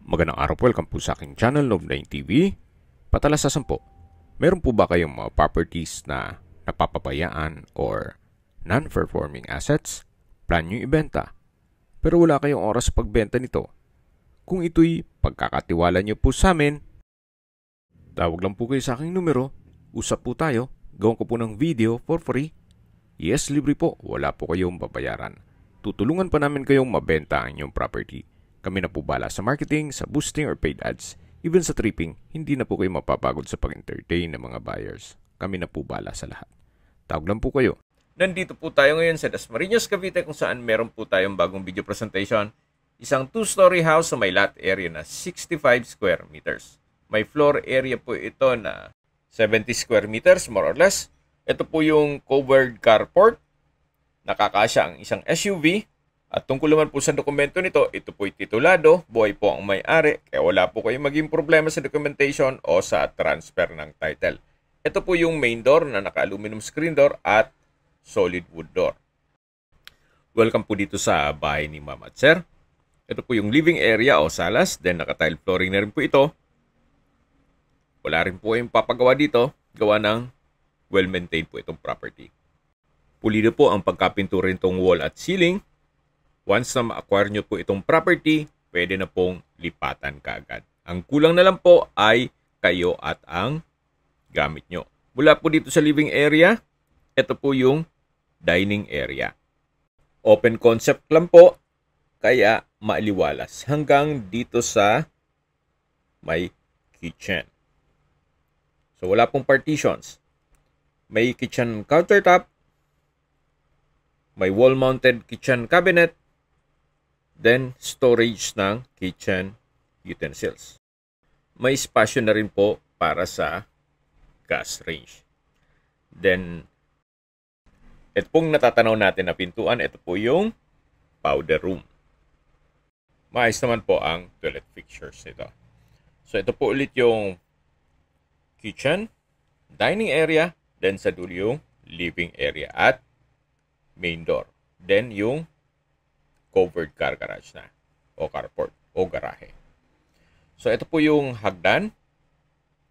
Magandang araw po, welcome po sa aking channel, Love9 TV. Patalasasan po, meron po ba kayong mga properties na napapabayaan or non-performing assets? Plan nyo ibenta, pero wala kayong oras sa pagbenta nito. Kung ito'y pagkakatiwala nyo po sa amin, tawag lang po kayo sa aking numero, usap po tayo, gawin ko po ng video for free. Yes, libre po, wala po kayong babayaran. Tutulungan pa namin kayong mabenta ang inyong property. Kami na po bala sa marketing, sa boosting or paid ads. Even sa tripping, hindi na po kayo mapapagod sa pag-entertain ng mga buyers. Kami na po bala sa lahat. Tawag lang po kayo. Nandito po tayo ngayon sa Dasmariñas, Cavite kung saan meron po tayong bagong video presentation. Isang 2-story house sa may lot area na 65 square meters. May floor area po ito na 70 square meters more or less. Ito po yung covered carport. Nakakasya ang isang SUV. At tungkol naman po sa dokumento nito, ito po'y titulado, buhay po ang may-ari, kaya wala po kayong maging problema sa documentation o sa transfer ng title. Ito po yung main door na naka-aluminum screen door at solid wood door. Welcome po dito sa bahay ni Ma'am at Sir. Ito po yung living area o salas, then naka-tile flooring na rin po ito. Wala rin po yung papagawa dito, gawa ng well-maintained po itong property. Pulido po ang pagkapintura nitong wall at ceiling. Once na ma-acquire nyo po itong property, pwede na pong lipatan kaagad. Ang kulang na lang po ay kayo at ang gamit nyo. Mula po dito sa living area, ito po yung dining area. Open concept lang po, kaya maaliwalas. Hanggang dito sa may kitchen. So wala pong partitions. May kitchen countertop, may wall-mounted kitchen cabinet, then storage ng kitchen utensils. May spasyo na rin po para sa gas range. Then, ito pong natatanaw natin na pintuan, ito po yung powder room. Maayos naman po ang toilet fixtures nito. So, ito po ulit yung kitchen, dining area, then sa dulo yung living area at main door. Then, yung covered car garage na o carport o garahe. So ito po yung hagdan,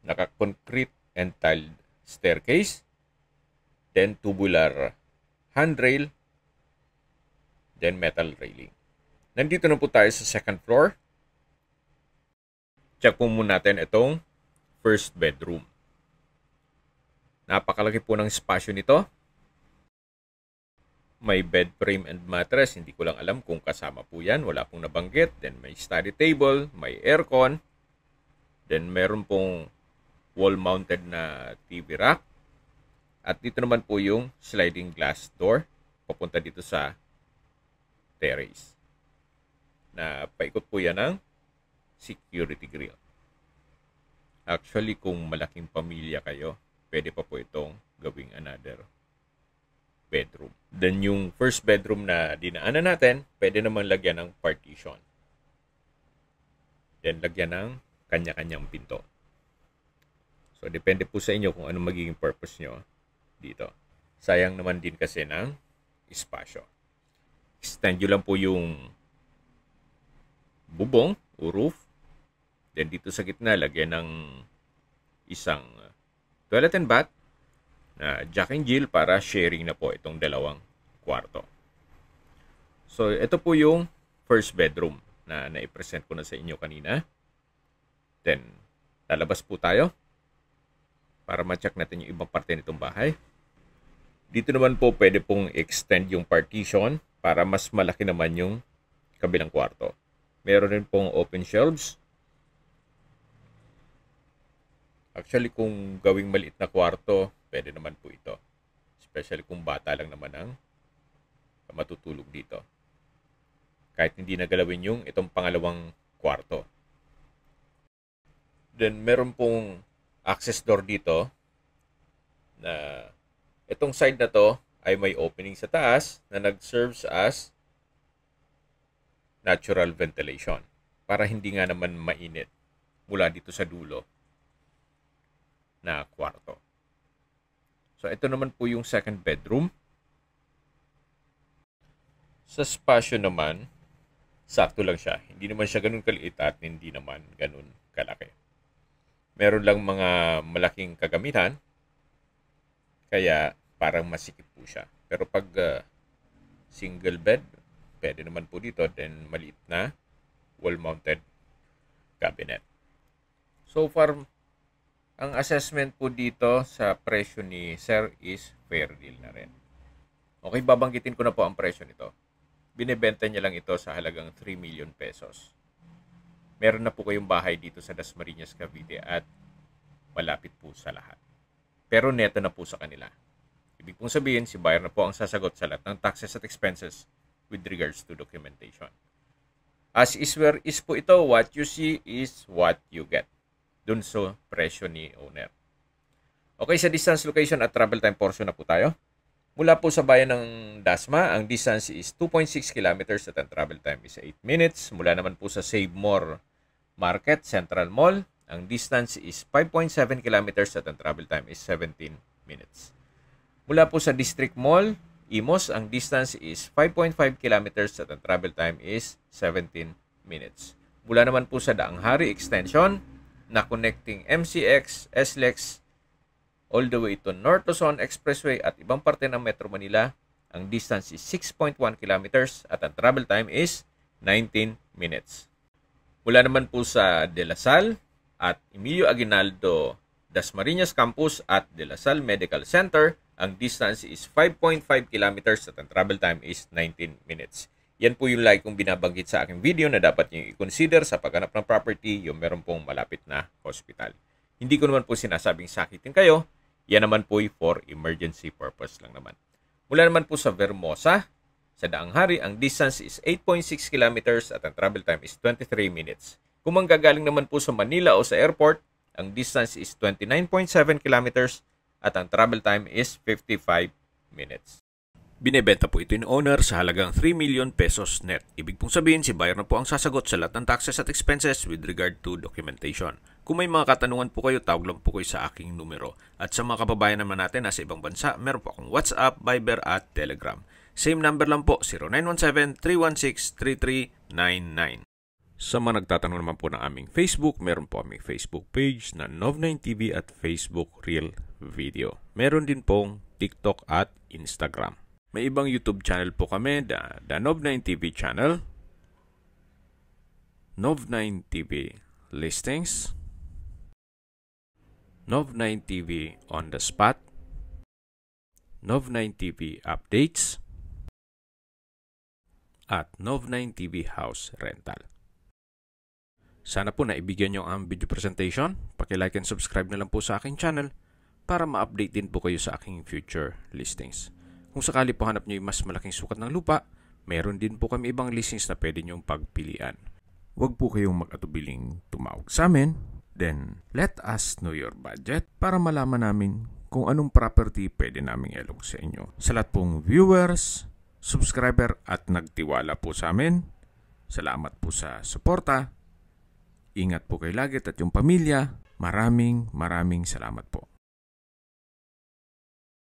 naka-concrete and tiled staircase, then tubular handrail, then metal railing. Nandito na po tayo sa second floor. Check po muna natin itong first bedroom. Napakalaki po ng spasyo nito. May bed frame and mattress. Hindi ko lang alam kung kasama po yan. Wala pong nabanggit. Then may study table. May aircon. Then meron pong wall-mounted na TV rack. At dito naman po yung sliding glass door. Papunta dito sa terrace. Na paikot po yan ng security grill. Actually, kung malaking pamilya kayo, pwede pa po itong gawing another bedroom. Then yung first bedroom na dinaanan natin, pwede naman lagyan ng partition. Then lagyan ng kanya-kanyang pinto. So depende po sa inyo kung anong magiging purpose nyo dito. Sayang naman din kasi ng espasyo. Extend nyo lang po yung bubong o roof. Then dito sa gitna, lagyan ng isang toilet and bath na Jack and Jill para sharing na po itong dalawang kwarto. So, ito po yung first bedroom na naipresent ko na sa inyo kanina. Then, lalabas po tayo para ma-check natin yung ibang parte nitong bahay. Dito naman po pwede pong extend yung partition para mas malaki naman yung kabilang kwarto. Meron rin pong open shelves. Actually, kung gawing maliit na kwarto, pwede naman po ito. Especially kung bata lang naman ang matutulog dito. Kahit hindi nagalawin yung itong pangalawang kwarto. Then, meron pong access door dito na itong side na to ay may opening sa taas na nag-serves as natural ventilation para hindi nga naman mainit mula dito sa dulo na kwarto. So, ito naman po yung second bedroom. Sa spasyo naman, sakto lang siya. Hindi naman siya ganun kaliit at hindi naman ganun kalaki. Meron lang mga malaking kagamitan, kaya parang masikip po siya. Pero pag single bed, pwede naman po dito. Then maliit na wall-mounted cabinet. So far, ang assessment po dito sa presyo ni Sir is fair deal na rin. Okay, babanggitin ko na po ang presyo nito. Binebenta niya lang ito sa halagang 3 million pesos. Meron na po kayong bahay dito sa Dasmariñas, Cavite at malapit po sa lahat. Pero neto na po sa kanila. Ibig pong sabihin, si buyer na po ang sasagot sa lahat ng taxes at expenses with regards to documentation. As is where is po ito, what you see is what you get. Dun sa presyo ni owner. Okay, sa distance, location at travel time portion na po tayo. Mula po sa bayan ng Dasma, ang distance is 2.6 kilometers at ang travel time is 8 minutes. Mula naman po sa Save More Market, Central Mall, ang distance is 5.7 kilometers at ang travel time is 17 minutes. Mula po sa District Mall, Imos, ang distance is 5.5 kilometers at ang travel time is 17 minutes. Mula naman po sa Daang Hari Extension, na connecting MCX, SLEX, all the way to North Luzon Expressway at ibang parte ng Metro Manila, ang distance is 6.1 kilometers at ang travel time is 19 minutes. Mula naman po sa De La Salle at Emilio Aguinaldo Dasmariñas Campus at De La Salle Medical Center, ang distance is 5.5 kilometers at ang travel time is 19 minutes. Yan po yung like kong binabanggit sa aking video na dapat nyo i-consider sa paghanap ng property yung meron pong malapit na hospital. Hindi ko naman po sinasabing sakitin kayo. Yan naman po for emergency purpose lang naman. Mula naman po sa Vermosa, sa Daang Hari, ang distance is 8.6 kilometers at ang travel time is 23 minutes. Kung manggagaling naman po sa Manila o sa airport, ang distance is 29.7 kilometers at ang travel time is 55 minutes. Binebenta po ito in owner sa halagang 3 million pesos net. Ibig pong sabihin, si buyer na po ang sasagot sa lahat ng taxes at expenses with regard to documentation. Kung may mga katanungan po kayo, tawag lang po kayo sa aking numero. At sa mga kababayan naman natin nasa ibang bansa, meron po akong WhatsApp, Viber at Telegram. Same number lang po, 0917-316-3399. Sa mga nagtatanong naman po ng aming Facebook, meron po aming Facebook page na Nov9TV at Facebook Real Video. Meron din pong TikTok at Instagram. May ibang YouTube channel po kami, the Nov9TV channel, Nov9TV Listings, Nov9TV On The Spot, Nov9TV Updates, at Nov9TV House Rental. Sana po naibigyan nyo ang video presentation. Paki-like and subscribe na lang po sa aking channel para ma-update din po kayo sa aking future listings. Kung sakali po hanap nyo yung mas malaking sukat ng lupa, meron din po kami ibang listings na pwede nyong pagpilian. Huwag po kayong mag-atubiling tumawag sa amin. Then, let us know your budget para malaman namin kung anong property pwede naming ilog sa inyo. Sa lahat pong viewers, subscriber at nagtiwala po sa amin, salamat po sa suporta. Ingat po kayo lagi at yung pamilya. Maraming salamat po.